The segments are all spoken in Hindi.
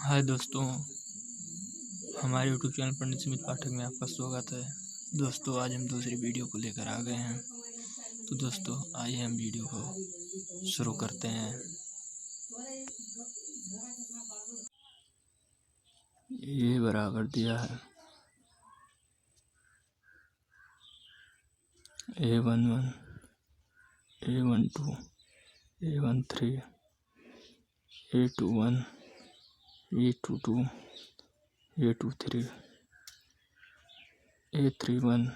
हाय दोस्तों, हमारे यूट्यूब चैनल पंडित सुमित पाठक में आपका स्वागत है। दोस्तों, आज हम दूसरी वीडियो को लेकर आ गए हैं। तो दोस्तों, आइए हम वीडियो को शुरू करते हैं। ये बराबर दिया है A11, A12, A13, A21, A22, A23, A31,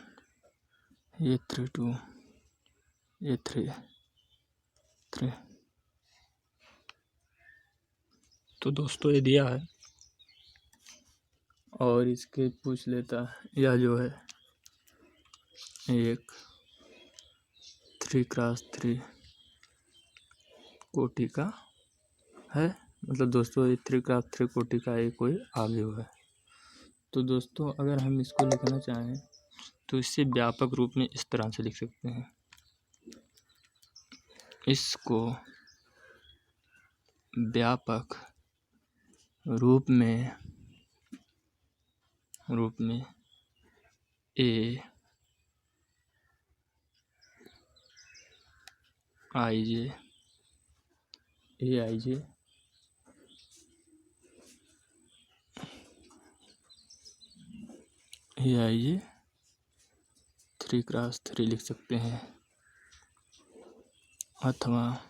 A32, A33। तो दोस्तों, ये दिया है और इसके पूछ लेता है। यह जो है एक 3x3 कोटि का है। मतलब दोस्तों, ये 3x3 कोटि का एक कोई अवयव है। तो दोस्तों, अगर हम इसको लिखना चाहें तो इससे व्यापक रूप में इस तरह से लिख सकते हैं। इसको व्यापक रूप में ए आई जे 3x3 लिख सकते हैं, अथवा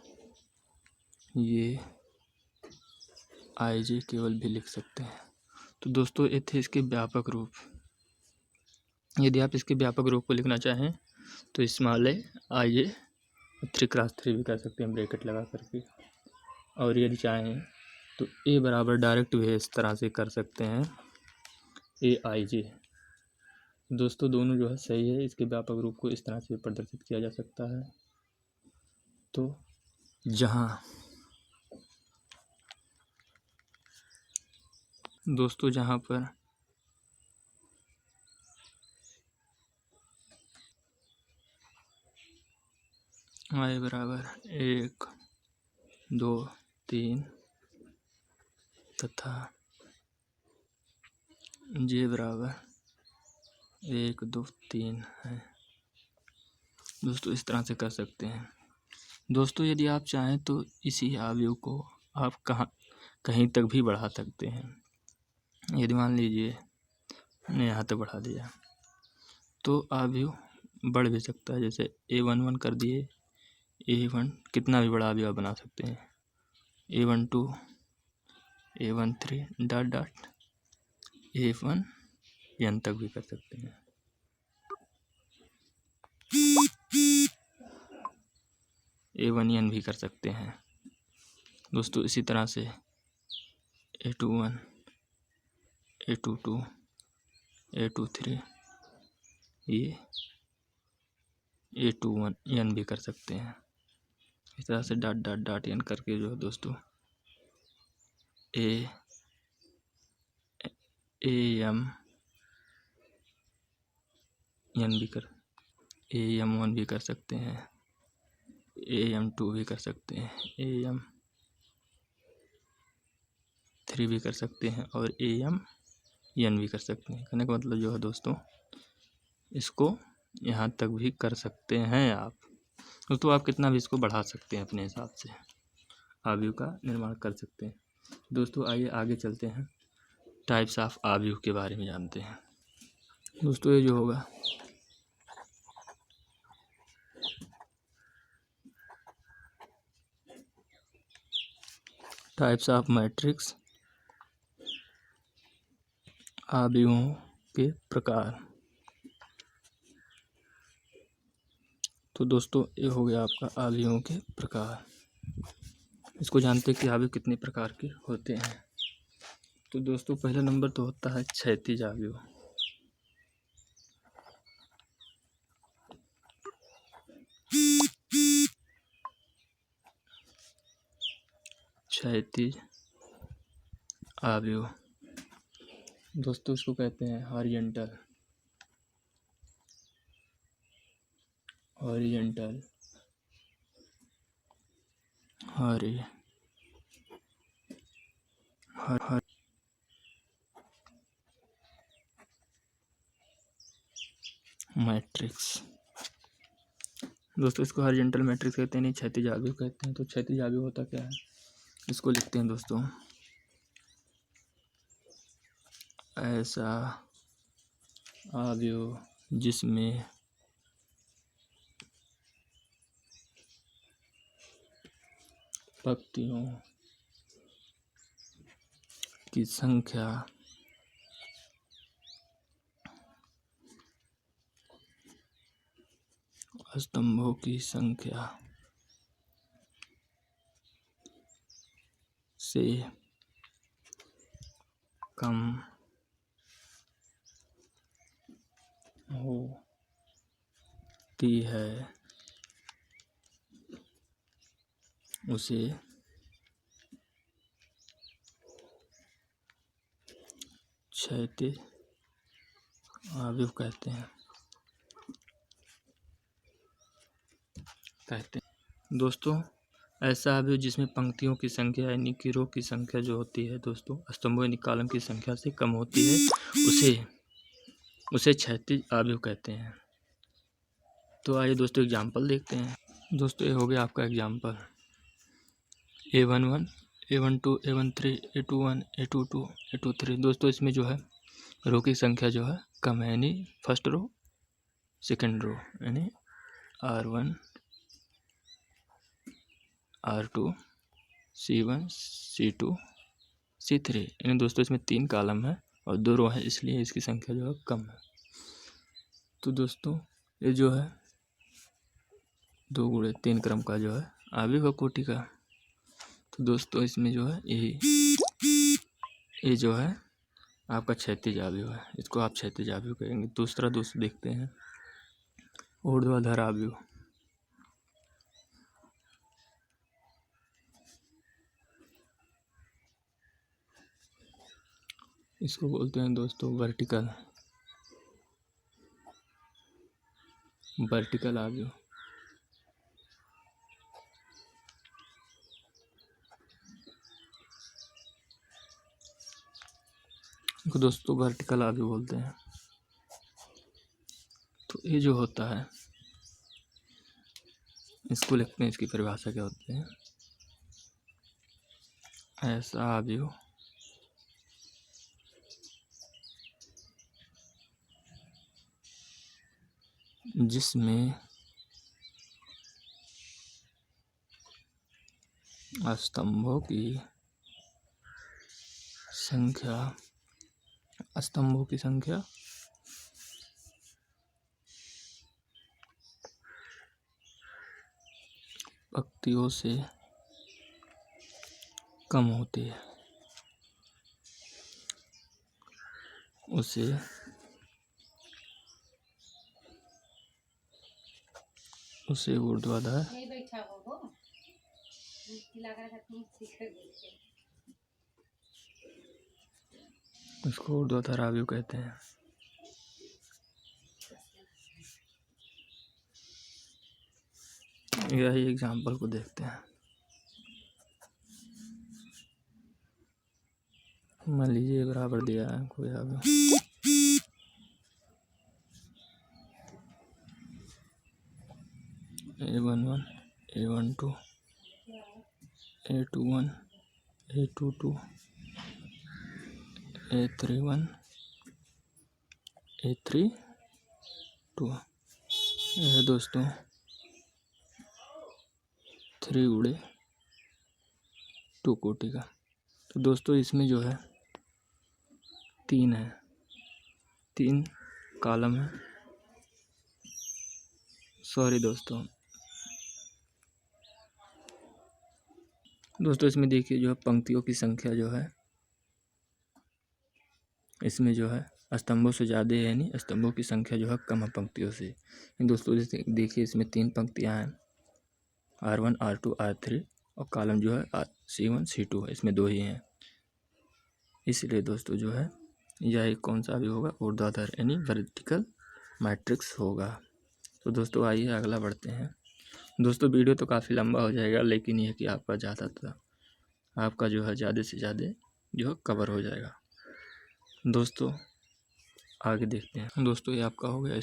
ये आई जे केवल भी लिख सकते हैं। तो दोस्तों, ये थे इसके व्यापक रूप। यदि आप इसके व्यापक रूप को लिखना चाहें तो स्मॉल आई जे 3x3 भी कर सकते हैं ब्रैकेट लगा करके। और यदि चाहें तो ए बराबर डायरेक्ट भी इस तरह से कर सकते हैं, ए आई जे। दोस्तों, दोनों जो है सही है। इसके व्यापक रूप को इस तरह से प्रदर्शित किया जा सकता है। तो जहाँ पर आई बराबर 1, 2, 3 तथा जे बराबर 1, 2, 3 है। दोस्तों, इस तरह से कर सकते हैं। दोस्तों, यदि आप चाहें तो इसी अवयव को आप कहीं तक भी बढ़ा सकते हैं। यदि मान लीजिए मैंने यहाँ तक बढ़ा दिया तो अवयव बढ़ भी सकता है। जैसे A11 कर दिए, A1 कितना भी बड़ा अवयव बना सकते हैं, A12, A13 dot dot A1 n तक भी कर सकते हैं। A1n भी कर सकते हैं। दोस्तों, इसी तरह से A21, A22, A23 ये A21n भी कर सकते हैं। इस तरह से डॉट डॉट डॉट n करके जो है दोस्तों AM1 भी कर सकते हैं, AM2 भी कर सकते हैं, AM3 भी कर सकते हैं और AMn भी कर सकते हैं। कहने का मतलब जो है दोस्तों, इसको यहाँ तक भी कर सकते हैं आप। दोस्तों, आप कितना भी इसको बढ़ा सकते हैं, अपने हिसाब से अवयव का निर्माण कर सकते हैं। दोस्तों, आइए आगे चलते हैं, टाइप्स ऑफ अवयव के बारे में जानते हैं। दोस्तों, ये जो होगा टाइप्स ऑफ मैट्रिक्स, अवयवों के प्रकार। तो दोस्तों, ये हो गया आपका अवयवों के प्रकार। इसको जानते हैं कि अवयव कितने प्रकार के होते हैं। तो दोस्तों, पहला नंबर तो होता है क्षैतिज अवयव। क्षैतिज अवयव दोस्तों, इसको कहते हैं हॉरिजॉन्टल। हॉरिजेंटल हॉरि हर मैट्रिक्स। दोस्तों इसको हॉरिजेंटल मैट्रिक्स कहते हैं, नहीं क्षैतिज अवयव कहते हैं। तो क्षैतिज अवयव होता क्या है, इसको लिखते हैं दोस्तों, ऐसा अवयव जिसमें पंक्तियों की संख्या स्तंभों की संख्या से कम होती है उसे क्षैतिज अवयव कहते हैं। दोस्तों ऐसा अवयव जिसमें पंक्तियों की संख्या यानी कि रो की संख्या जो होती है दोस्तों स्तंभों यानी कॉलम की संख्या से कम होती है उसे क्षैतिज अवयव कहते हैं। तो आइए दोस्तों एग्जाम्पल देखते हैं। दोस्तों ये हो गया आपका example A11 A12 A13 A21 A22 A23। दोस्तों इसमें जो है रो की संख्या जो है कम है, यानी फर्स्ट रो सेकंड रो यानी R1 R2 C1 C2 C3, यानी दोस्तों इसमें 3 कॉलम है और 2 रो है, इसलिए इसकी संख्या जो है कम है। तो दोस्तों ये जो है 2 गुणे 3 क्रम का जो है अवयव कोटि का। तो दोस्तों इसमें जो है ये जो है आपका क्षैतिज अवयव है, इसको आप क्षैतिज अवयव कहेंगे। दूसरा दोस्त देखते हैं ऊर्ध्वाधर अवयव। इसको बोलते हैं दोस्तों वर्टिकल अवयव। इसको दोस्तों वर्टिकल अवयव बोलते हैं। तो ये जो होता है इसको लिखते हैं, इसकी परिभाषा क्या होती है, ऐसा अवयव जिसमें स्तंभों की संख्या पंक्तियों से कम होती है उसे ऊर्ध्वाधर इसको ऊर्ध्वाधर अवयव कहते हैं। यही एग्जाम्पल को देखते हैं। मान लीजिए बराबर दिया है कोई अवयव A11 A12 A21 A22 A31 A32। यह दोस्तों 3 गुणे 2 कोटि का। तो दोस्तों इसमें जो है 3 है, 3 कॉलम है। सॉरी दोस्तों इसमें देखिए जो है पंक्तियों की संख्या जो है इसमें जो है स्तंभों से ज़्यादा है, यानी स्तंभों की संख्या जो है कम है पंक्तियों से। दोस्तों जैसे देखिए इसमें 3 पंक्तियां हैं R1 R2 R3 और कॉलम जो है C1 C2 है, इसमें 2 ही हैं। इसलिए दोस्तों जो है यह कौन सा भी होगा ऊर्ध्वाधर यानी वर्टिकल मैट्रिक्स होगा। तो दोस्तों आइए अगला बढ़ते हैं। दोस्तों वीडियो तो काफ़ी लंबा हो जाएगा, लेकिन यह कि आपका आपका जो है ज़्यादा से ज़्यादा जो है कवर हो जाएगा। दोस्तों आगे देखते हैं। दोस्तों ये आपका हो गया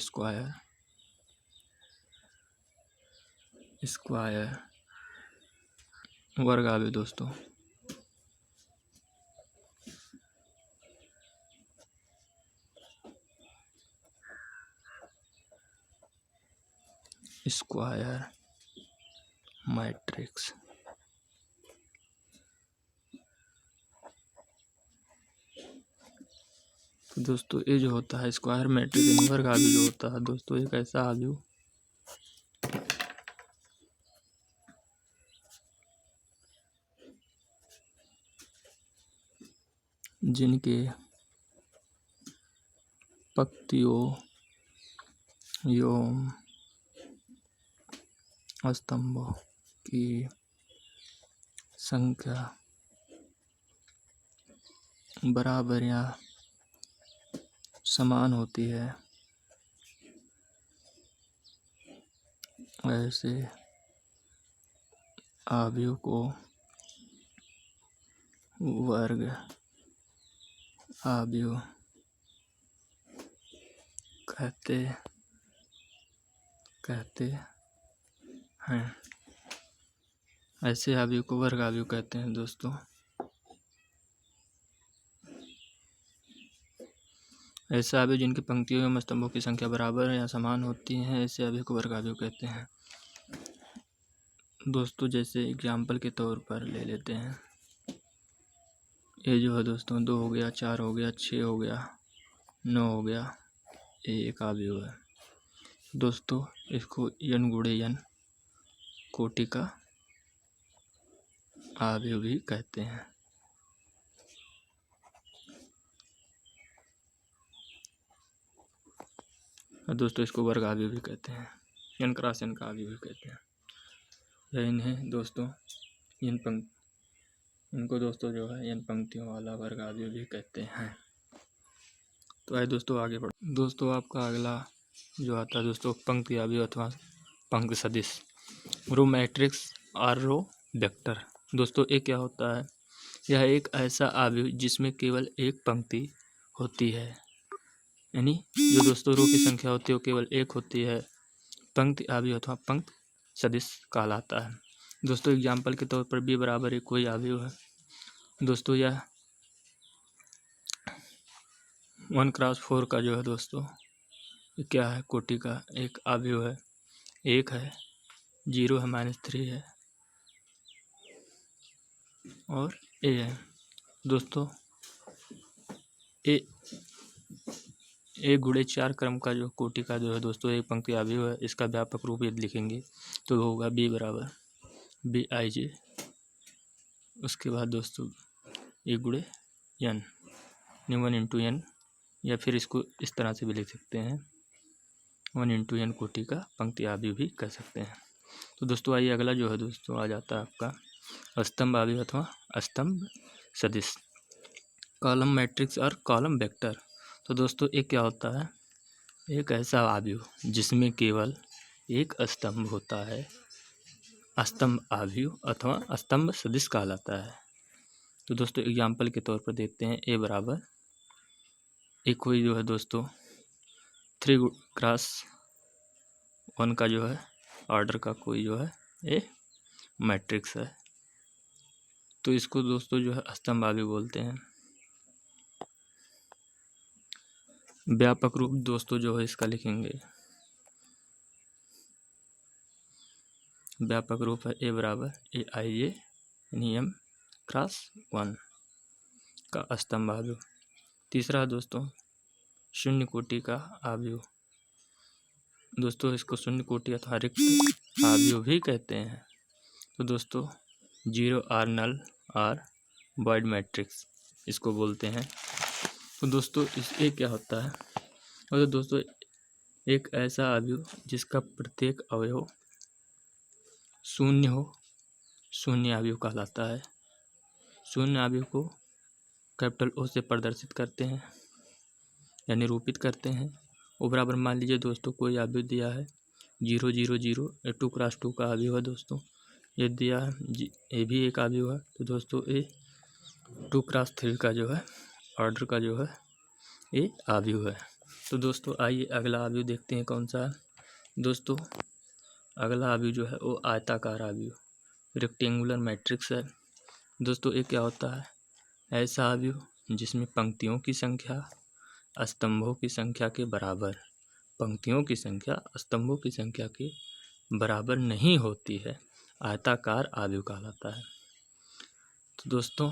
स्क्वायर वर्ग आगे दोस्तों स्क्वायर मैट्रिक्स। तो दोस्तों ये जो होता है स्क्वायर मैट्रिक्स इनवर्ग आव्यूह जो होता है दोस्तों, एक ऐसा आव्यूह जिनके पंक्तियों एवं स्तंभों की संख्या बराबर या समान होती है, ऐसे आव्यूह को वर्ग आव्यूह कहते हैं। ऐसे आव्यूह को वर्ग आव्यूह कहते हैं दोस्तों। ऐसे आव्यूह जिनकी पंक्तियों एवं स्तंभों की संख्या बराबर या समान होती है, ऐसे आव्यूह को वर्ग आव्यूह कहते हैं। दोस्तों जैसे एग्जाम्पल के तौर पर ले लेते हैं, ये जो है दोस्तों 2 हो गया, 4 हो गया, 6 हो गया, 9 हो गया, ये एक आव्यूह है दोस्तों। इसको n गुणे n कोटि का आव्यूह भी कहते हैं। दोस्तों इसको वर्ग आव्यूह भी कहते हैं, n क्रॉस n का आव्यूह भी कहते हैं। यह इन्हें दोस्तों इनको दोस्तों जो है n पंक्तियों वाला वर्ग आव्यूह भी कहते हैं। तो आइए दोस्तों आगे बढ़ो। दोस्तों आपका अगला जो आता है दोस्तों पंक्ति आव्यूह अथवा पंक्ति सदिश, रो मैट्रिक्स और रो वेक्टर। दोस्तों ये क्या होता है, यह एक ऐसा आव्यूह जिसमें केवल एक पंक्ति होती है, यानी जो दोस्तों रो की संख्या होती है वो केवल एक होती है, पंक्ति आव्यूह अथवा पंक्ति सदिश कहलाता है। दोस्तों एग्जाम्पल के तौर पर b बराबर एक कोई आव्यूह है दोस्तों। यह 1 क्रॉस 4 का जो है दोस्तों ये क्या है, कोटि का एक आव्यूह है, 1 है, 0 है, -3 है और a है दोस्तों। ए गुणे 4 क्रम का जो कोटि का जो है दोस्तों एक पंक्ति आव्यूह है, इसका व्यापक रूप यदि लिखेंगे तो होगा b बराबर Bij। उसके बाद दोस्तों ए गुणे n 1 इंटू n, या फिर इसको इस तरह से भी लिख सकते हैं 1 इंटू n कोटि का पंक्ति आव्यूह भी कह सकते हैं। तो दोस्तों आइए अगला जो है दोस्तों आ जाता है आपका स्तंभ आव्यूह अथवा स्तंभ सदिश, कॉलम मैट्रिक्स और कॉलम वेक्टर। तो दोस्तों ये क्या होता है, एक ऐसा आव्यूह जिसमें केवल एक स्तंभ होता है, स्तंभ आव्यूह अथवा स्तंभ सदिश कहलाता है। तो दोस्तों एग्जाम्पल के तौर पर देखते हैं, ए बराबर एक कोई जो है दोस्तों 3 क्रॉस 1 का जो है ऑर्डर का कोई जो है ए मैट्रिक्स है, तो इसको दोस्तों जो है स्तंभ आव्यूह बोलते हैं। व्यापक रूप दोस्तों जो है इसका लिखेंगे, व्यापक रूप है ए बराबर Aij यानी m क्रॉस 1 का स्तंभ आव्यूह। तीसरा दोस्तों शून्य कोटि का आव्यूह, दोस्तों इसको शून्य कोटि अथवा रिक्त आव्यूह भी कहते हैं। तो दोस्तों 0 आर नल और वॉइड मैट्रिक्स इसको बोलते हैं। तो दोस्तों ये क्या होता है, और दोस्तों एक ऐसा आव्यूह जिसका प्रत्येक अवयव शून्य हो, शून्य आव्यूह कहलाता है। शून्य आव्यूह को कैपिटल O से प्रदर्शित करते हैं या निरूपित करते हैं। वो बराबर मान लीजिए दोस्तों कोई आव्यूह दिया है 0 0 0 2 क्रॉस 2 का अवयव है दोस्तों। ये दिया ये भी एक अवयव है। तो दोस्तों ये 2 क्रॉस 3 का जो है ऑर्डर का जो है ये अवयव है। तो दोस्तों आइए अगला अवयव देखते हैं कौन सा है। दोस्तों अगला अवयव जो है वो आयताकार अवयव, रेक्टेंगुलर मैट्रिक्स है। दोस्तों ये क्या होता है? ऐसा अवयव जिसमें पंक्तियों की संख्या स्तंभों की संख्या के बराबर, पंक्तियों की संख्या स्तंभों की संख्या के बराबर नहीं होती है, आयताकार अवयव कहलाता है। तो दोस्तों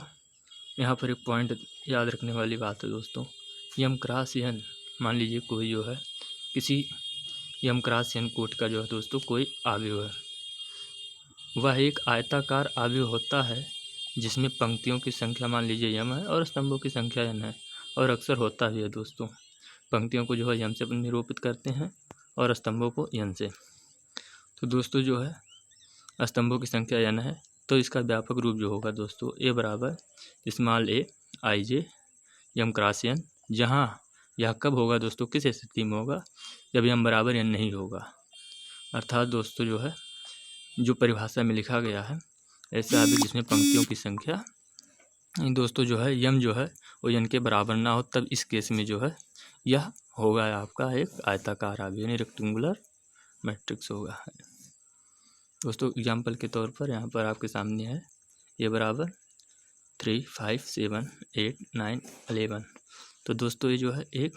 यहाँ पर एक पॉइंट याद रखने वाली बात है दोस्तों, यम क्रॉस एन, मान लीजिए कोई जो है किसी यम क्रॉस एन कोट का जो है दोस्तों कोई अवयव है, वह एक आयताकार अवयव होता है जिसमें पंक्तियों की संख्या मान लीजिए यम है और स्तंभों की संख्या एन है, और अक्सर होता भी है दोस्तों। पंक्तियों को जो है यम से निरूपित करते हैं और स्तंभों को एन से। तो दोस्तों जो है स्तंभों की संख्या एन है, तो इसका व्यापक रूप जो होगा दोस्तों ए बराबर स्मॉल ए आई जे यम क्रॉस एन, जहाँ यह कब होगा दोस्तों, किस स्थिति में होगा? जब यम बराबर एन नहीं होगा। अर्थात दोस्तों जो है जो परिभाषा में लिखा गया है ऐसा अभी जिसमें पंक्तियों की संख्या दोस्तों जो है यम जो है वो एन के बराबर ना हो, तब इस केस में जो है यह होगा आपका एक आयताकार अवयव यानी रेक्टेंगुलर मैट्रिक्स होगा। दोस्तों एग्जाम्पल के तौर पर यहाँ पर आपके सामने है ए बराबर 3 5 7 8 9 11। तो दोस्तों ये जो है एक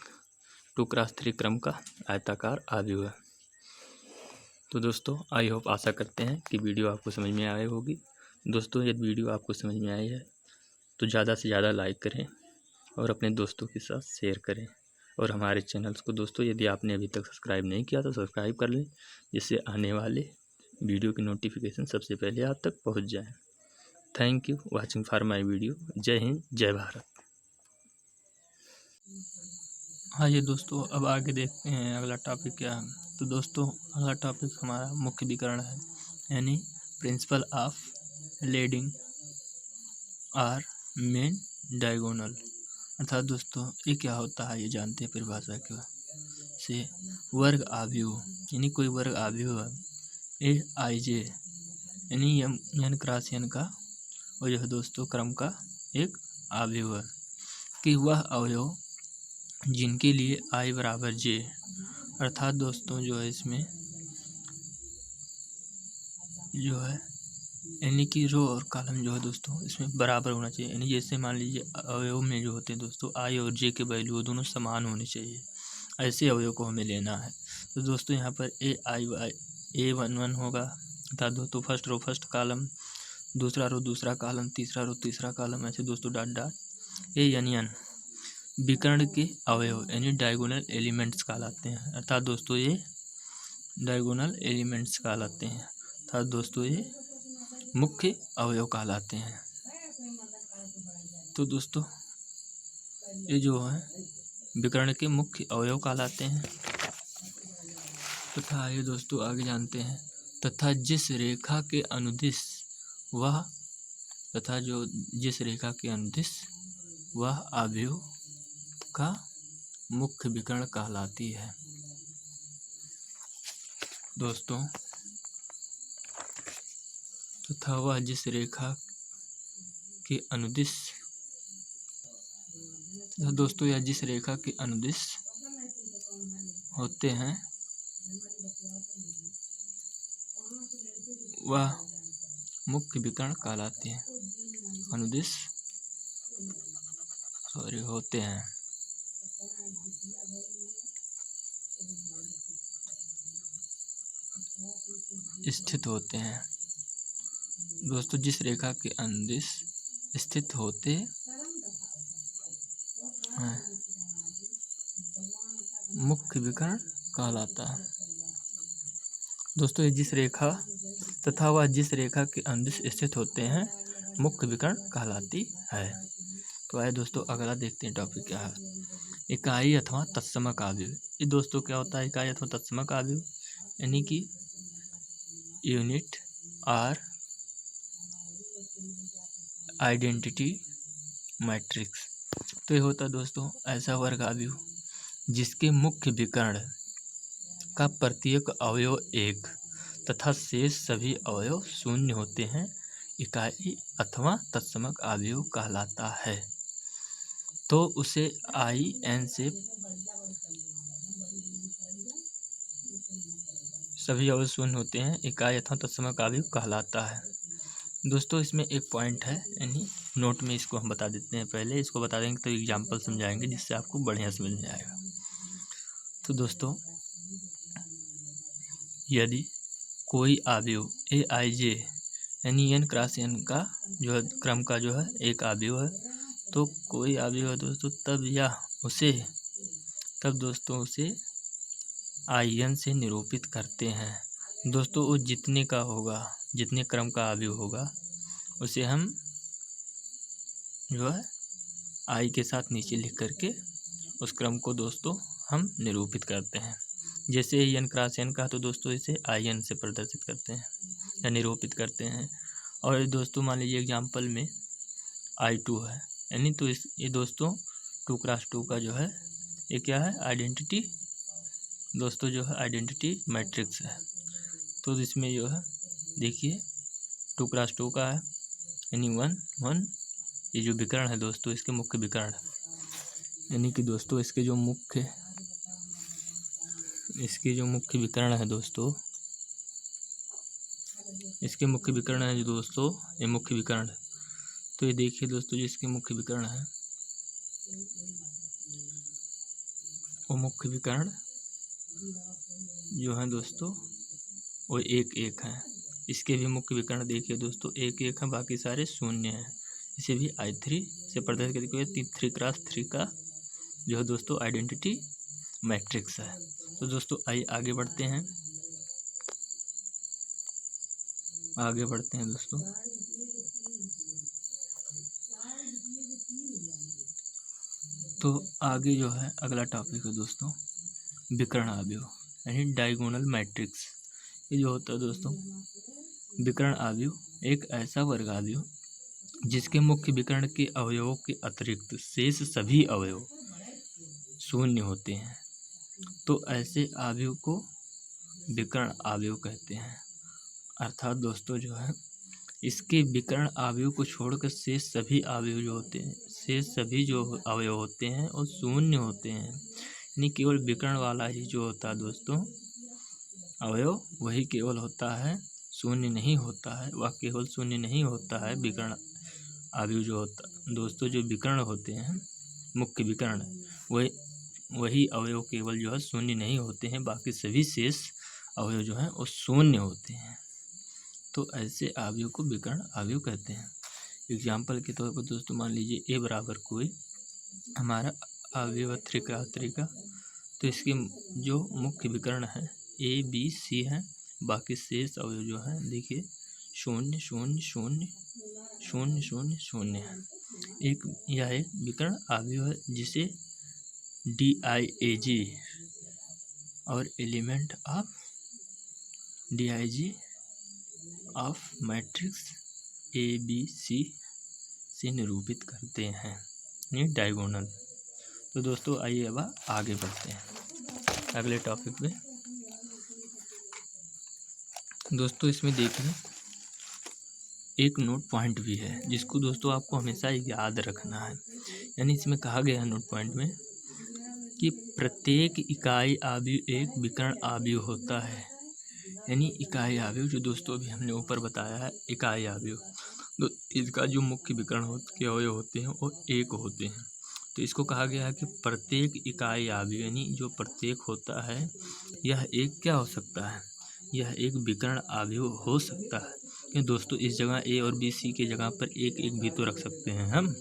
2 क्रॉस 3 क्रम का आयताकार अवयव है। तो दोस्तों आई होप आशा करते हैं कि वीडियो आपको समझ में आई होगी। दोस्तों यदि वीडियो आपको समझ में आई है तो ज़्यादा से ज़्यादा लाइक करें और अपने दोस्तों के साथ शेयर करें, और हमारे चैनल्स को दोस्तों यदि आपने अभी तक सब्सक्राइब नहीं किया तो सब्सक्राइब कर लें, जिससे आने वाले वीडियो की नोटिफिकेशन सबसे पहले आप तक पहुंच जाए। Thank you watching for my video. जय हिंद जय भारत। हाँ ये दोस्तों अब आगे देखते हैं अगला टॉपिक क्या है। तो दोस्तों अगला टॉपिक हमारा मुख्य विकर्ण है, यानी principal of leading or main diagonal. अर्थात दोस्तों ये क्या होता है ये जानते हैं परिभाषा के से। वर्ग अवयव यानी कोई वर्ग अवयव है ए आई जे यानी एन क्रॉस एन का और यह दोस्तों क्रम का एक अवयव है कि वह अवयव जिनके लिए आई बराबर जे, अर्थात दोस्तों जो है इसमें जो है यानी कि रो और कॉलम जो है दोस्तों इसमें बराबर होना चाहिए। यानी जैसे मान लीजिए अवयव में जो होते हैं दोस्तों आई और जे के वैल्यू दोनों समान होने चाहिए, ऐसे अवयव को हमें लेना है। तो दोस्तों यहाँ पर ए आई वाई A11 होगा, अर्थात दोस्तों फर्स्ट रो फर्स्ट कॉलम, दूसरा रो दूसरा कॉलम, तीसरा रो तीसरा कॉलम, ऐसे दोस्तों डॉट डॉट। ए यानी एन विकर्ण के अवयव यानी डायगोनल एलिमेंट्स कहलाते हैं, अर्थात दोस्तों ये डायगोनल एलिमेंट्स कहलाते हैं, अर्थात दोस्तों ये मुख्य अवयव कहलाते हैं। तो दोस्तों ये जो है विकर्ण के मुख्य अवयव कहलाते हैं। तथा ये दोस्तों आगे जानते हैं तथा जिस रेखा के अनुदिश वह तथा जो जिस रेखा के अनुदिश वह अवयव का मुख्य विकर्ण कहलाती है। दोस्तों तथा वह जिस रेखा के अनुदिश, दोस्तों या जिस रेखा के अनुदिश होते हैं वह मुख्य विकर्ण कहलाते हैं। अनुदिश होते हैं स्थित होते हैं। दोस्तों जिस रेखा के अनुदिश स्थित होते हैं मुख्य विकर्ण कहलाता है। दोस्तों जिस रेखा तथा वह जिस रेखा के अनुदिश स्थित होते हैं मुख्य विकर्ण कहलाती है। तो आइए दोस्तों अगला देखते हैं टॉपिक क्या है, इकाई अथवा तत्समक अवयव। ये दोस्तों क्या होता है इकाई अथवा तत्समक अवयव, यानी कि यूनिट आर आइडेंटिटी मैट्रिक्स। तो ये होता है दोस्तों ऐसा वर्ग अवयव जिसके मुख्य विकर्ण का प्रत्येक अवयव एक तथा शेष सभी अवयव शून्य होते हैं इकाई अथवा तत्समक अवयव कहलाता है। तो उसे IN से सभी अवयव शून्य होते हैं इकाई अथवा तत्समक अवयव कहलाता है। दोस्तों इसमें एक पॉइंट है, यानी नोट में इसको हम बता देते हैं। पहले इसको बता देंगे तो एग्जाम्पल समझाएंगे जिससे आपको बढ़िया समझ में आएगा। तो दोस्तों यदि कोई अवयव AIJ यानी N क्रॉस N का जो है क्रम का जो है एक अवयव है, तो कोई अवयव है दोस्तों तब दोस्तों उसे IN से निरूपित करते हैं। दोस्तों वो जितने का होगा, जितने क्रम का अवयव होगा उसे हम जो है I के साथ नीचे लिख करके उस क्रम को दोस्तों हम निरूपित करते हैं। जैसे N क्रॉस N का तो दोस्तों इसे IN से प्रदर्शित करते हैं या निरूपित करते हैं। और दोस्तों मान लीजिए एग्जाम्पल में I2 है, यानी तो ये दोस्तों 2 क्रॉस 2 का जो है ये क्या है, आइडेंटिटी दोस्तों जो है आइडेंटिटी मैट्रिक्स है। तो इसमें जो है देखिए 2 क्रॉस 2 का है, यानी 1 1 ये जो विकर्ण है दोस्तों इसके मुख्य विकर्ण, यानी कि दोस्तों इसके जो मुख्य विकर्ण है दोस्तों, इसके मुख्य विकर्ण है जो दोस्तों ये मुख्य विकर्ण। तो ये देखिए दोस्तों जो इसके मुख्य विकर्ण है वो मुख्य विकर्ण जो है दोस्तों वो 1 1 है। इसके भी मुख्य विकर्ण देखिए दोस्तों 1 1 है, बाकी सारे शून्य हैं। इसे भी I3 से प्रदर्शित करके 3 क्रॉस 3 का जो है दोस्तों आइडेंटिटी मैट्रिक्स है। तो दोस्तों आइए आगे बढ़ते हैं दोस्तों। तो आगे जो है अगला टॉपिक है दोस्तों विकर्ण अवयव यानी डायगोनल मैट्रिक्स। ये जो होता है दोस्तों विकर्ण अवयव एक ऐसा वर्ग अवयव जिसके मुख्य विकर्ण के अवयवों के अतिरिक्त शेष सभी अवयव शून्य होते हैं। तो ऐसे अवयव को विकर्ण अवयव कहते हैं। अर्थात दोस्तों जो है इसके विकर्ण अवयव को छोड़कर शेष सभी अवयव जो होते हैं, शेष सभी जो अवयव होते हैं वो शून्य होते हैं। यानी केवल विकर्ण वाला ही जो होता है दोस्तों अवयव वही केवल होता है, शून्य नहीं होता है। वह केवल शून्य नहीं होता है विकर्ण अवयव जो होता दोस्तों, जो विकर्ण होते हैं मुख्य विकर्ण वही अवयव केवल जो है शून्य नहीं होते हैं, बाकी सभी शेष अवयव जो हैं वो शून्य होते हैं। तो ऐसे अवयव को विकर्ण अवयव कहते हैं। एग्जाम्पल के तौर पर दोस्तों मान लीजिए A बराबर कोई हमारा अवयव 3 क्रॉस 3 का, तो इसके जो मुख्य विकर्ण है A B C है, बाकी शेष अवयव जो है देखिए 0 0 0 0 0 0 है। यह एक विकर्ण अवयव है जिसे DIAG और element of DIG of matrix ABC से निरूपित करते हैं, ये डायगोनल। तो दोस्तों आइए अब आगे बढ़ते हैं अगले टॉपिक पे। दोस्तों इसमें देखिए एक नोट पॉइंट भी है जिसको दोस्तों आपको हमेशा याद रखना है। यानी इसमें कहा गया है नोट पॉइंट में कि प्रत्येक इकाई अवयव एक विकर्ण अवयव होता है। यानी इकाई अवयव जो दोस्तों अभी हमने ऊपर बताया है इकाई अवयव, तो इसका जो मुख्य विकर्ण के अवयव होते हैं वो 1 होते हैं। तो इसको कहा गया है कि प्रत्येक इकाई अवयव यानी जो प्रत्येक होता है यह एक क्या हो सकता है, यह एक विकर्ण अवयव हो सकता है। क्योंकि दोस्तों इस जगह A और B C की जगह पर 1 1 भी तो रख सकते हैं हम।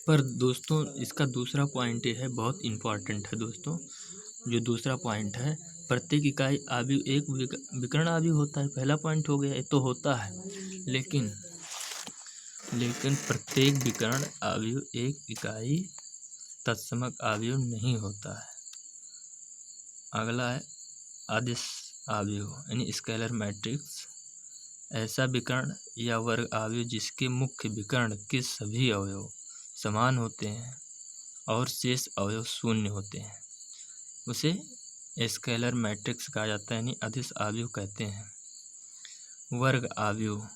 पर दोस्तों इसका दूसरा पॉइंट ये है, बहुत इम्पॉर्टेंट है दोस्तों, जो दूसरा पॉइंट है प्रत्येक इकाई अवयव एक विकर्ण अवयव होता है। पहला पॉइंट हो गया ये तो होता है, लेकिन प्रत्येक विकर्ण अवयव एक इकाई तत्समक अवयव नहीं होता है। अगला है अदिश अवयव यानी स्केलर मैट्रिक्स, ऐसा विकर्ण या वर्ग अवयव जिसके मुख्य विकर्ण के सभी अवयव समान होते हैं और शेष अवयव शून्य होते हैं, उसे स्केलर मैट्रिक्स कहा जाता है, यानी अदिश आव्यूह कहते हैं। वर्ग आव्यूह,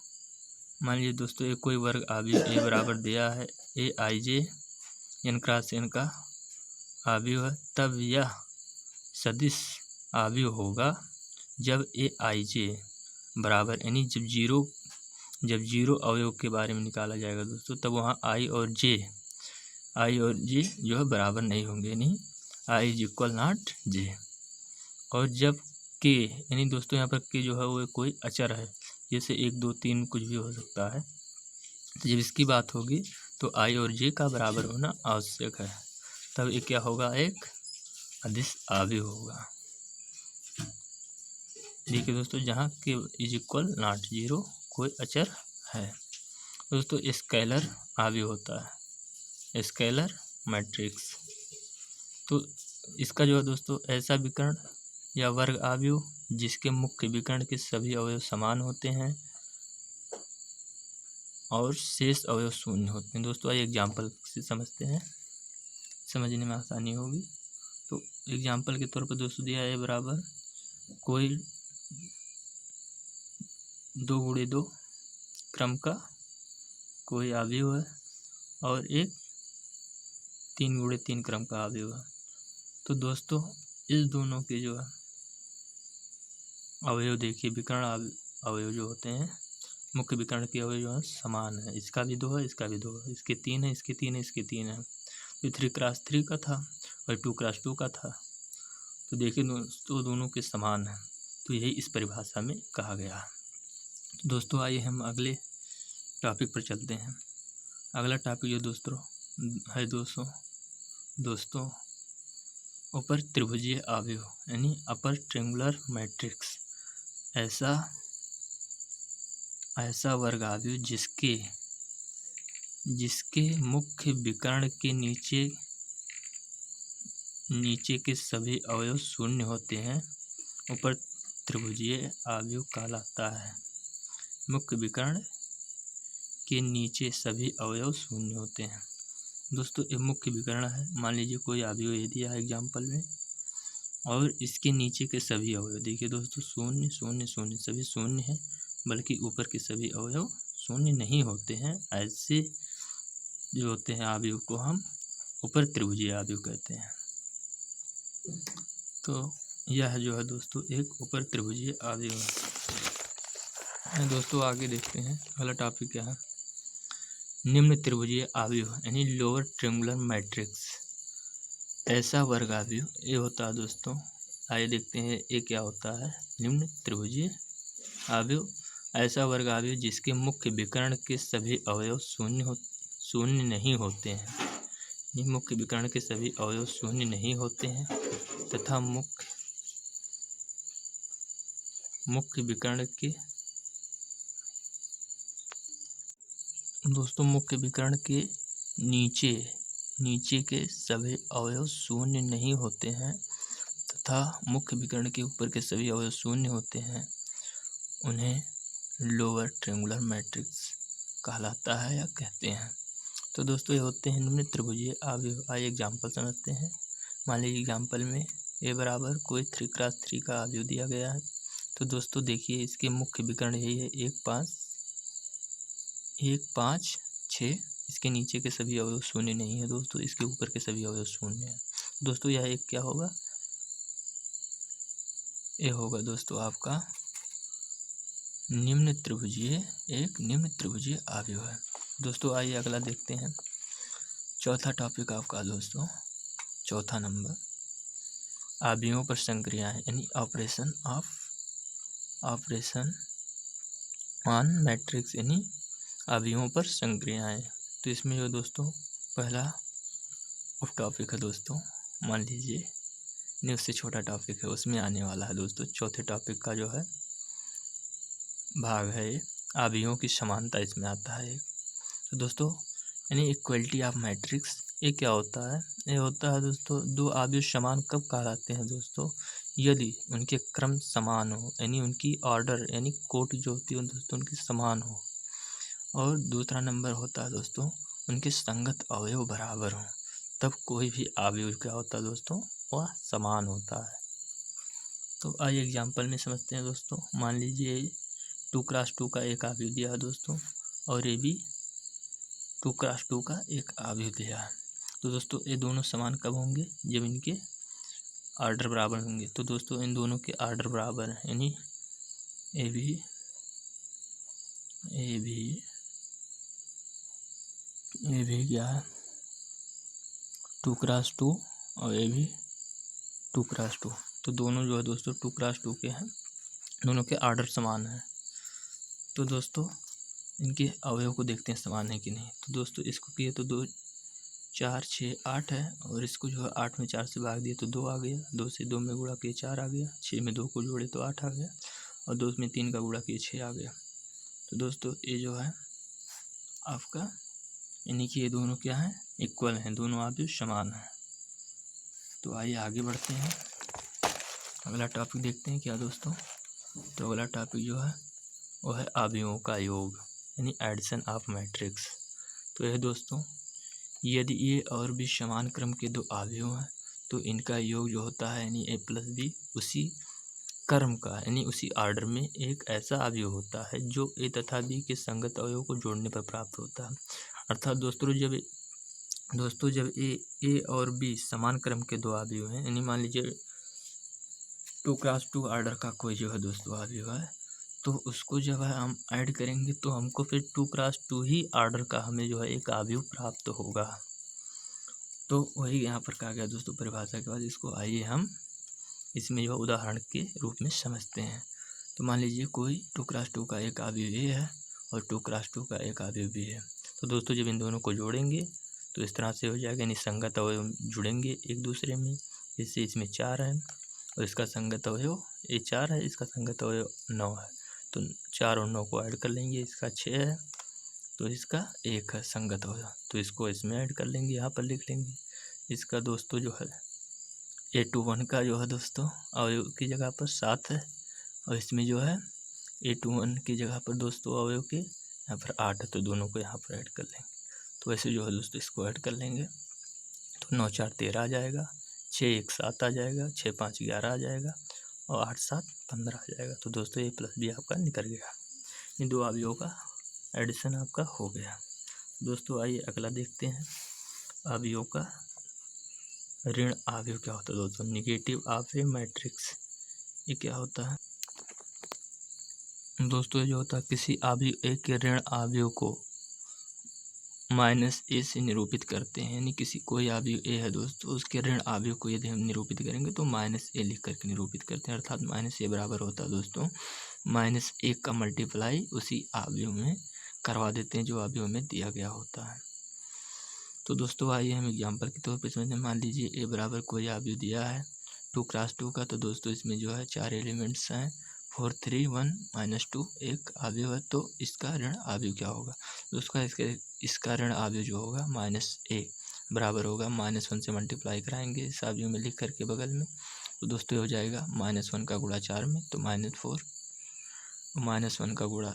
मान लीजिए दोस्तों एक कोई वर्ग आव्यूह ए बराबर दिया है, ए आई जे एन क्रॉस एन का आव्यूह है, तब यह सदिश आव्यूह होगा जब ए आई जे बराबर, यानी जब जीरो अवयव के बारे में निकाला जाएगा दोस्तों, तब वहाँ आई और जे जो है बराबर नहीं होंगे, यानी आई इज इक्वल नॉट जे। और जब के, यानी दोस्तों यहाँ पर के जो है वो कोई अचर है, जैसे 1 2 3 कुछ भी हो सकता है, तो जब इसकी बात होगी तो आई और जे का बराबर होना आवश्यक है, तब ये क्या होगा, एक अदिश आव्यूह होगा। देखिए दोस्तों, जहाँ के इज इक्वल नॉट जीरो कोई अचर है, दोस्तों स्केलर आव्यूह होता है, स्केलर मैट्रिक्स। तो इसका जो है दोस्तों ऐसा विकर्ण या वर्ग आव्यूह जिसके मुख्य विकर्ण के सभी अवयव समान होते हैं और शेष अवयव शून्य होते हैं। दोस्तों आइए एग्जाम्पल से समझते हैं, समझने में आसानी होगी। तो एग्जाम्पल के तौर पर दोस्तों दिया है बराबर कोई 2 × 2 क्रम का कोई आव्यूह है और एक 3 × 3 क्रम का आव्यूह है। तो दोस्तों इस दोनों के जो है अवयव देखिए, विकर्ण अवयव जो होते हैं, मुख्य विकर्ण के अवयव जो है समान है, इसका भी 2 है, इसका भी 2 है, इसके 3 है, इसके 3 है, इसके 3 है। तो 3 × 3 का था और 2 × 2 का था, तो देखिए दोस्तों दोनों के समान है, तो यही इस परिभाषा में कहा गया है। तो दोस्तों आइए हम अगले टॉपिक पर चलते हैं। अगला टॉपिक जो दोस्तों है दोस्तों ऊपर त्रिभुजीय आव्यूह, यानी अपर ट्रायंगुलर मैट्रिक्स, ऐसा वर्ग आव्यूह जिसके मुख्य विकर्ण के नीचे के सभी अवयव शून्य होते हैं, ऊपर त्रिभुजीय आव्यूह कहलाता है। मुख्य विकर्ण के नीचे सभी अवयव शून्य होते हैं। दोस्तों एक मुख्य विकर्ण है, मान लीजिए कोई आव्यूह ये दिया है एग्जाम्पल में, और इसके नीचे के सभी अवयव देखिए दोस्तों 0 0 0 सभी शून्य है, बल्कि ऊपर के सभी अवयव शून्य नहीं होते हैं। ऐसे जो होते हैं आव्यूह को हम ऊपर त्रिभुजीय आव्यूह कहते हैं। तो यह जो है दोस्तों एक ऊपर त्रिभुजीय आव्यूह है। दोस्तों आगे देखते हैं अगला टॉपिक क्या है, निम्न त्रिभुजीय आव्यूह, यानी लोअर ट्रायंगुलर मैट्रिक्स, ऐसा वर्ग आव्यूह ये होता है दोस्तों। आइए देखते हैं ये क्या होता है, निम्न त्रिभुजीय आव्यूह, ऐसा वर्ग आव्यूह जिसके मुख्य विकर्ण के सभी अवयव शून्य नहीं होते हैं। ये मुख्य विकर्ण के सभी अवयव शून्य नहीं होते हैं तथा मुख्य विकर्ण के दोस्तों मुख्य विकर्ण के नीचे के सभी अवयव शून्य नहीं होते हैं तथा मुख्य विकर्ण के ऊपर के सभी अवयव शून्य होते हैं, उन्हें लोअर ट्रायंगुलर मैट्रिक्स कहलाता है या कहते हैं। तो दोस्तों ये होते हैं निम्न त्रिभुजीय आव्यूह। आइए एग्जाम्पल समझते हैं। मान लीजिए एग्जाम्पल में ए बराबर कोई 3 × 3 का आव्यूह दिया गया है। तो दोस्तों देखिए इसके मुख्य विकर्ण यही है 1 5 6, इसके नीचे के सभी अवयव शून्य नहीं है दोस्तों, इसके ऊपर के सभी अवयव शून्य है। दोस्तों यह एक क्या होगा, ये होगा दोस्तों आपका निम्न त्रिभुजीय आव्यूह है। दोस्तों आइए अगला देखते हैं, चौथा टॉपिक आपका दोस्तों, चौथा नंबर, आव्यूहों पर संक्रियाएं, यानी ऑपरेशन ऑन मैट्रिक्स, यानी आव्यूहों पर संक्रियाएं। तो इसमें जो दोस्तों पहला उप टॉपिक है दोस्तों, मान लीजिए नहीं उससे छोटा टॉपिक है, उसमें आने वाला है दोस्तों। चौथे टॉपिक का जो है भाग है ये, आव्यूहों की समानता इसमें आता है। तो दोस्तों यानी इक्वलिटी ऑफ मैट्रिक्स, ये क्या होता है, ये होता है दोस्तों दो आव्यूह समान कब कहलाते हैं दोस्तों, यदि उनके क्रम समान हो, यानी उनकी ऑर्डर यानी कोटि जो होती है दोस्तों उनकी समान हो। और दूसरा नंबर होता है दोस्तों उनके संगत अवयव बराबर हों, तब कोई भी आव्यूह क्या होता है दोस्तों, वह समान होता है। तो आइए एग्जाम्पल में समझते हैं दोस्तों। मान लीजिए 2x2 का एक अवयव दिया है दोस्तों, और ये भी 2x2 का एक अवयव दिया है। तो दोस्तों ये दोनों समान कब होंगे? जब इनके आर्डर बराबर होंगे। तो दोस्तों इन दोनों के आर्डर बराबर हैं, यानी ए भी क्या है 2x2 और ये भी 2x2। तो दोनों जो है दोस्तों 2x2 के हैं, दोनों के आर्डर समान हैं। तो दोस्तों इनके अवयव को देखते हैं समान है कि नहीं। तो दोस्तों इसको किए तो 2 4 6 8 है, और इसको जो है 8 में 4 से भाग दिए तो 2 आ गया, 2 से 2 में गुणा किए 4 आ गया, 6 में 2 को जोड़े तो 8 आ गया, और 2 में 3 का गुणा किए 6 आ गया। तो दोस्तों ये जो है आपका, यानी कि ये दोनों क्या हैं? इक्वल हैं, दोनों अवयव समान हैं। तो आइए आगे बढ़ते हैं, अगला टॉपिक देखते हैं क्या दोस्तों। तो अगला टॉपिक जो है वो है अवयवों का योग, यानी एडिशन ऑफ मैट्रिक्स। तो यह दोस्तों यदि ए और बी समान क्रम के दो अवयव हैं तो इनका योग जो होता है यानी ए प्लस बी उसी क्रम का यानी उसी आर्डर में एक ऐसा अवयव होता है जो ए तथा बी के संगत अवयव को जोड़ने पर प्राप्त होता है। अर्थात दोस्तों जब ए और बी समान क्रम के दो अवयव हैं, यानी मान लीजिए 2x2 आर्डर का कोई जो है दोस्तों अवयव है, तो उसको जब है हम ऐड करेंगे तो हमको फिर 2x2 ही आर्डर का हमें जो है एक अवयव प्राप्त होगा। तो वही यहाँ पर कहा गया दोस्तों परिभाषा के बाद। इसको आइए हम इसमें जो उदाहरण के रूप में समझते हैं। तो मान लीजिए कोई 2x2 का एक अवयव ए है और 2x2 का एक अवयव बी है। तो दोस्तों जब इन दोनों को जोड़ेंगे तो इस तरह से हो जाएगा, यानी संगत अवयव जुड़ेंगे एक दूसरे में। जैसे इसमें 4 है और इसका संगत अवयव ये 4 है, इसका संगत अवयव 9 है, तो 4 और 9 को ऐड कर लेंगे, इसका 6 है तो इसका 1 है संगत अवयव, तो इसको इसमें ऐड कर लेंगे, यहाँ पर लिख लेंगे। इसका दोस्तों जो है A21 का जो है दोस्तों अवयव की जगह पर 7 है, और इसमें जो है A21 की जगह पर दोस्तों अवयव के यहाँ पर 8 है, तो दोनों को यहाँ पर ऐड कर लेंगे। तो ऐसे जो है दोस्तों इसको ऐड कर लेंगे तो 9 4 13 आ जाएगा, 6 1 7 आ जाएगा, 6 5 11 आ जाएगा, और 8 7 15 आ जाएगा। तो दोस्तों ए प्लस बी आपका निकल गया, इन दो अवयवों का एडिशन आपका हो गया। दोस्तों आइए अगला देखते हैं, अवयवों का ऋण अवयव क्या होता है दोस्तों। निगेटिव ऑफ ए मैट्रिक्स, ये क्या होता है दोस्तों? ये जो होता है किसी अवयव ए के ऋण अवयव को -a से निरूपित करते हैं, यानी किसी कोई अवयव ए है दोस्तों, उसके ऋण अवयव को यदि हम निरूपित करेंगे तो -a लिख करके निरूपित करते हैं। अर्थात -a बराबर होता है दोस्तों -1 का मल्टीप्लाई उसी अवयव में करवा देते हैं जो अवयव में दिया गया होता है। तो दोस्तों आइए हम एग्जाम्पल के तौर पर समझते हैं। मान लीजिए ए बराबर कोई अवयव दिया है 2x2 का, तो दोस्तों इसमें जो है 4 एलिमेंट्स हैं, 4 3 1 -2 एक अवयव है, तो इसका ऋण अवयव क्या होगा? तो इसका ऋण अवयव जो होगा -a बराबर होगा -1 से मल्टीप्लाई कराएंगे इस अवयव में लिख करके बगल में। तो दोस्तों हो जाएगा -1 का गुणा 4 में तो -4, -1 का गुणा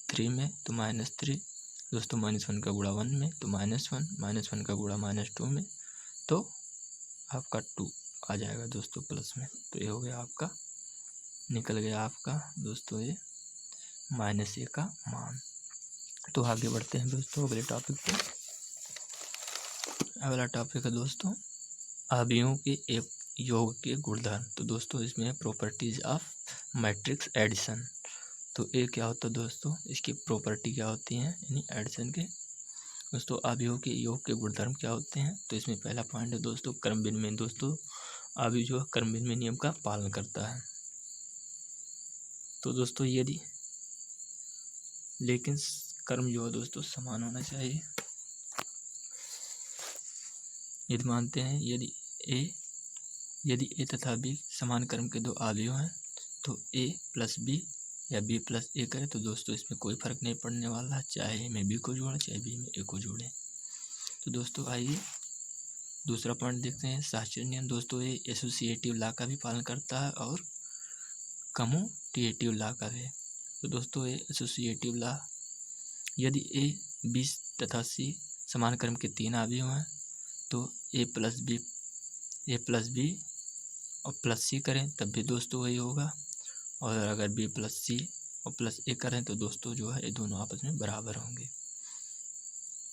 3 में तो -3, दोस्तों -1 का गुणा 1 में तो -1, -1 का गुणा -2 में तो आपका 2 आ जाएगा दोस्तों प्लस में। तो ये हो गया आपका, निकल गया आपका दोस्तों ये -a का मान। तो आगे बढ़ते हैं दोस्तों अगले टॉपिक पे। अगला टॉपिक है दोस्तों अवयवों के एक योग के गुणधर्म। तो दोस्तों इसमें प्रॉपर्टीज ऑफ मैट्रिक्स एडिशन। तो ये क्या होता है दोस्तों, इसकी प्रॉपर्टी क्या होती है यानी एडिशन के दोस्तों अवयवों के योग के गुणधर्म क्या होते हैं। तो इसमें पहला पॉइंट है दोस्तों क्रम विनिमय। दोस्तों अवयव जो है क्रम विनिमय नियम का पालन करता है। तो दोस्तों यदि लेकिन क्रम जो है दोस्तों समान होना चाहिए। यदि मानते हैं यदि ए तथा बी समान क्रम के दो अवयव हैं तो ए प्लस बी या बी प्लस ए करें तो दोस्तों इसमें कोई फर्क नहीं पड़ने वाला, चाहे ए में बी को जोड़ें चाहे बी में ए को जोड़ें। तो दोस्तों आइए दूसरा पॉइंट देखते हैं साहचर्य नियम। दोस्तों ये एसोसिएटिव लॉ का भी पालन करता है और कम्यूटेटिव लॉ का भी। तो दोस्तों ये एसोसिएटिव लॉ, यदि ए बी तथा सी समान क्रम के 3 अवयव हैं तो ए प्लस बी और प्लस सी करें तब भी दोस्तों वही होगा, और अगर बी प्लस सी और प्लस ए करें तो दोस्तों जो है ये दोनों आपस में बराबर होंगे।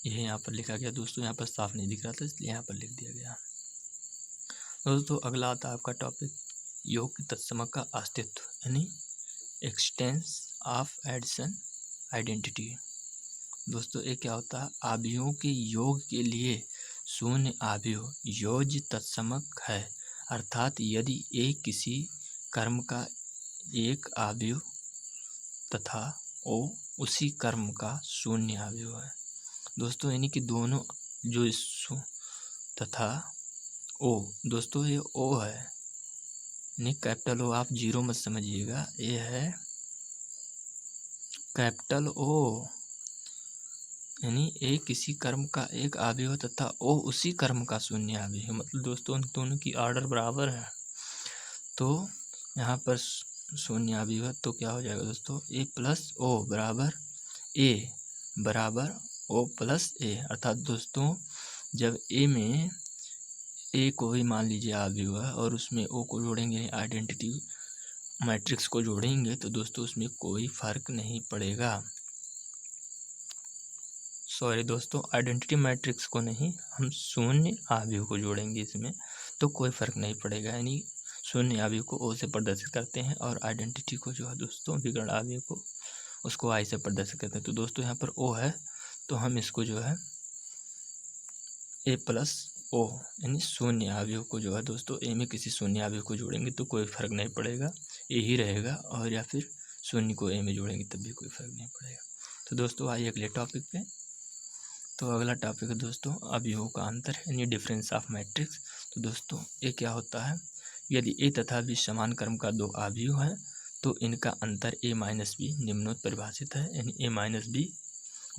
यह यहाँ पर लिखा गया दोस्तों, यहाँ पर साफ नहीं दिख रहा था इसलिए यहाँ पर लिख दिया गया। दोस्तों अगला आता है आपका टॉपिक योग की तत्समक का अस्तित्व, यानी एक्सटेंस ऑफ एडिशन आइडेंटिटी। दोस्तों ये क्या होता है, आव्यूहों के योग के लिए शून्य आव्यूह योज्य तत्समक है, अर्थात यदि एक किसी कर्म का एक आव्यूह तथा ओ उसी कर्म का शून्य आव्यूह है। दोस्तों यानी कि दोनों जो इस तथा ओ, दोस्तों ये ओ है, यानी कैपिटल ओ, आप जीरो मत समझिएगा, ये है कैपिटल ओ, यानी ए किसी कर्म का एक आव्यूह तथा ओ उसी कर्म का शून्य आव्यूह। मतलब दोस्तों उन दोनों की ऑर्डर बराबर है, तो यहाँ पर शून्य आव्यूह तो क्या हो जाएगा दोस्तों, ए प्लस ओ बराबर ओ प्लस ए। अर्थात दोस्तों जब ए में ए को ही मान लीजिए आव्यूह है और उसमें ओ को जोड़ेंगे, आइडेंटिटी मैट्रिक्स को जोड़ेंगे, तो दोस्तों उसमें कोई फर्क नहीं पड़ेगा। सॉरी दोस्तों, आइडेंटिटी मैट्रिक्स को नहीं, हम शून्य आव्यूह को जोड़ेंगे इसमें, तो कोई फर्क नहीं पड़ेगा। यानी शून्य आव्यूह को ओ से प्रदर्शित करते हैं और आइडेंटिटी को जो है दोस्तों विकर्ण आव्यूह को उसको आई से प्रदर्शित करते हैं। तो दोस्तों यहाँ पर ओ है तो हम इसको जो है ए प्लस ओ यानी शून्य आव्यूह को जो है दोस्तों ए में किसी शून्य आव्यूह को जोड़ेंगे तो कोई फर्क नहीं पड़ेगा, ए ही रहेगा, और या फिर शून्य को ए में जोड़ेंगे तब भी कोई फर्क नहीं पड़ेगा। तो दोस्तों आइए अगले टॉपिक पे। तो अगला टॉपिक है दोस्तों अवयवों का अंतर यानी डिफरेंस ऑफ मैट्रिक्स। तो दोस्तों ये क्या होता है, यदि ए तथा बी समान क्रम का दो अवयव है तो इनका अंतर ए माइनस बी निम्नोक्त परिभाषित है, यानी ए माइनस बी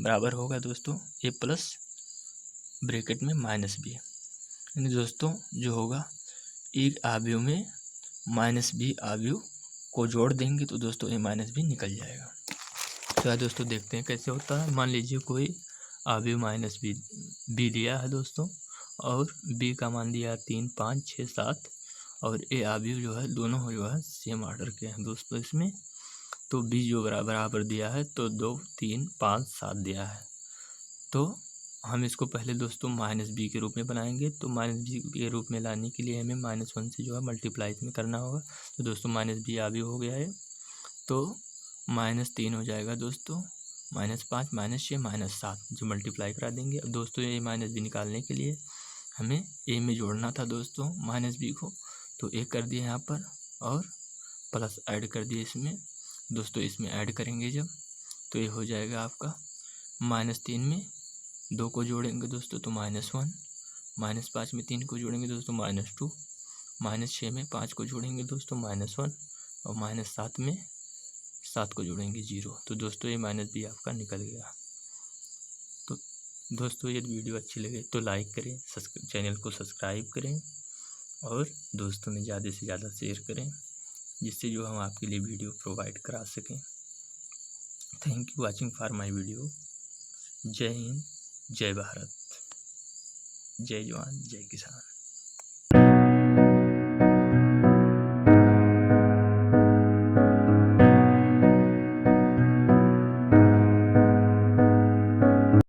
बराबर होगा दोस्तों ए प्लस ब्रैकेट में माइनस बी। यानी दोस्तों जो होगा एक अवयव में माइनस बी अवयव को जोड़ देंगे तो दोस्तों ए माइनस बी निकल जाएगा। तो दोस्तों देखते हैं कैसे होता है। मान लीजिए कोई अवयव माइनस बी दिया है दोस्तों, और बी का मान दिया 3, 5, 6, 7, और ए अवयव जो है दोनों जो है सेम ऑर्डर के हैं दोस्तों इसमें। तो बी जो बराबर दिया है तो 2, 3, 5, 7 दिया है, तो हम इसको पहले दोस्तों माइनस बी के रूप में बनाएंगे। तो माइनस बी के रूप में लाने के लिए हमें -1 से जो है मल्टीप्लाई इसमें करना होगा। तो दोस्तों माइनस बी अवयव हो गया है, तो -3 हो जाएगा दोस्तों, -5, -6, -7 जो मल्टीप्लाई करा देंगे। अब दोस्तों ए माइनस बी निकालने के लिए हमें ए में जोड़ना था दोस्तों माइनस बी को, तो ए कर दिए यहाँ पर और प्लस ऐड कर दिए इसमें। दोस्तों इसमें ऐड करेंगे जब तो ये हो जाएगा आपका -3 में 2 को जोड़ेंगे दोस्तों तो -1, -5 में 3 को जोड़ेंगे दोस्तों -2, -6 में 5 को जोड़ेंगे दोस्तों -1, और -7 में 7 को जोड़ेंगे 0। तो दोस्तों ये माइनस बी आपका निकल गया। तो दोस्तों यदि वीडियो अच्छी लगे तो लाइक करें, चैनल को सब्सक्राइब करें और दोस्तों में ज़्यादा से ज़्यादा शेयर करें, जिससे जो हम आपके लिए वीडियो प्रोवाइड करा सकें। Thank you watching for my video. जय हिंद, जय भारत, जय जवान, जय किसान।